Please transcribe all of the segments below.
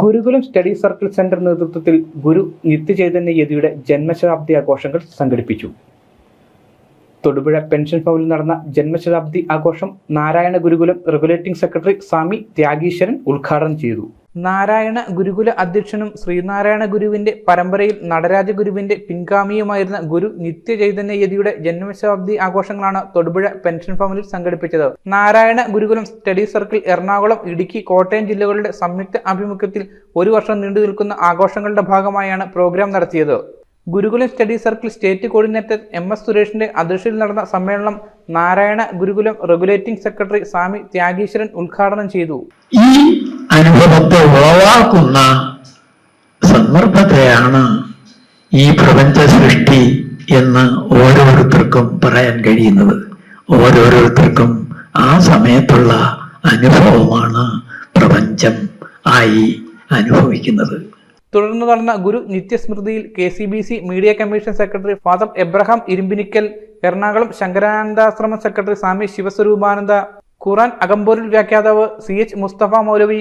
ഗുരുകുലം study circle centre നേതൃത്വത്തിൽ ഗുരു നിത്യചൈതന്യ യതിയുടെ ജന്മശതാബ്ദി ആഘോഷങ്ങൾ സംഘടിപ്പിച്ചു. തൊടുപുഴ പെൻഷൻ ഭവനിൽ നടന്ന ജന്മശതാബ്ദി ആഘോഷം നാരായണ ഗുരുകുലം റെഗുലേറ്റിംഗ് സെക്രട്ടറി സ്വാമി ത്യാഗീശ്വരൻ ഉദ്ഘാടനം ചെയ്തു. നാരായണ ഗുരുകുല അധ്യക്ഷനും ശ്രീനാരായണ ഗുരുവിന്റെ പരമ്പരയിൽ നടരാജ ഗുരുവിന്റെ പിൻഗാമിയുമായിരുന്ന ഗുരു നിത്യചൈതന്യ യതിയുടെ ജന്മശതാബ്ദി ആഘോഷങ്ങളാണ് തൊടുപുഴ പെൻഷൻ ഭവനിൽ സംഘടിപ്പിച്ചത്. നാരായണ ഗുരുകുലം സ്റ്റഡി സർക്കിൾ എറണാകുളം, ഇടുക്കി, കോട്ടയം ജില്ലകളുടെ സംയുക്ത ആഭിമുഖ്യത്തിൽ ഒരു വർഷം നീണ്ടു നിൽക്കുന്ന ആഘോഷങ്ങളുടെ ഭാഗമായാണ് പ്രോഗ്രാം നടത്തിയത്. Gurukulam study circle state coordinator MS സുരേഷിന്റെ അധ്യക്ഷതയിൽ നടന്ന സമ്മേളനം നാരായണ ഗുരുകുലം റെഗുലേറ്റിംഗ് സെക്രട്ടറി സ്വാമി ത്യാഗീശ്വരൻ ഉദ്ഘാടനം ചെയ്തു. ഈ അനുഭവത്തെ ഉളവാക്കുന്ന സന്ദർഭത്തെയാണ് ഈ പ്രപഞ്ച സൃഷ്ടി എന്ന് ഓരോരുത്തർക്കും പറയാൻ കഴിയുന്നത്. ഓരോരുത്തർക്കും ആ സമയത്തുള്ള അനുഭവമാണ് പ്രപഞ്ചം ആയി അനുഭവിക്കുന്നത്. തുടർന്ന് നടന്ന ഗുരു നിത്യസ്മൃതിയിൽ KCBC media commission secretary father Abraham Irumbinikkal, Ernakulam Sankaranandashrama secretary Swami Sivaswarupananda, Quran അകമ്പൂരിൽ വ്യാഖ്യാതാവ് CH മുസ്തഫ മൗലവി,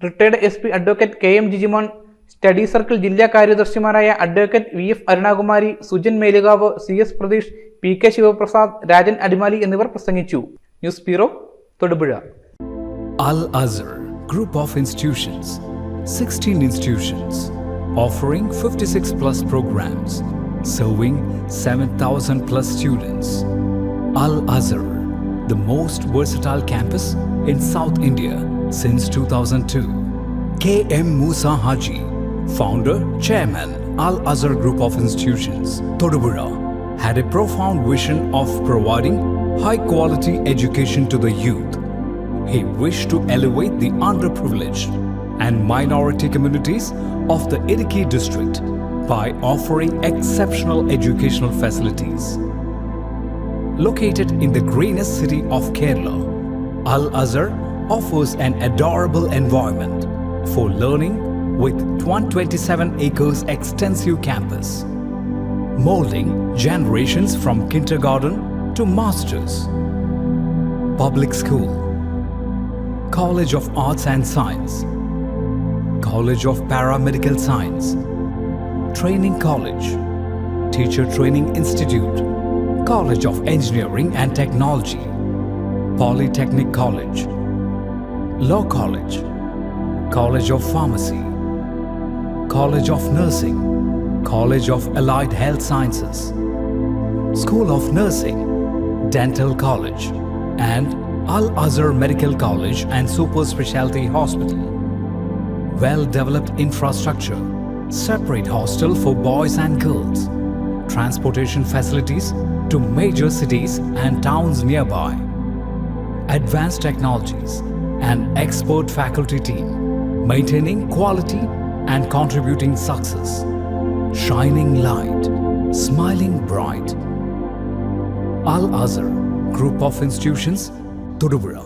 retired SP advocate KM Jijimon, study circle ജില്ലാ കാര്യദർശിമാരായ advocate VF Arunakumari, Sujan Melukavu, CS Pratheesh, PK Sivaprasad, Rajan Adimali എന്നിവർ പ്രസംഗിച്ചു. News bureau, Thodupuzha. Al Azhar Group of Institutions, 16 institutions offering 56 plus programs, serving 7,000 plus students. Al Azhar, the most versatile campus in South India since 2002. KM Musa Haji, founder, chairman, Al Azhar Group of Institutions, Todupuzha, had a profound vision of providing high quality education to the youth. He wished to elevate the underprivileged and minority communities of the Idukki district by offering exceptional educational facilities. Located in the greenest city of Kerala, Al Azhar offers an adorable environment for learning with 127 acres extensive campus, molding generations from kindergarten to masters. Public school, College of Arts and Science, College of Paramedical Science, Training College, Teacher Training Institute, College of Engineering and Technology, Polytechnic College, Law College, College of Pharmacy, College of Nursing, College of Allied Health Sciences, School of Nursing, Dental College, and Al Azhar Medical College and Super Specialty Hospital. Well-developed infrastructure, separate hostel for boys and girls, transportation facilities to major cities and towns nearby, advanced technologies, and expert faculty team, maintaining quality and contributing success, shining light, smiling bright. Al Azhar Group of Institutions, Todupuzha.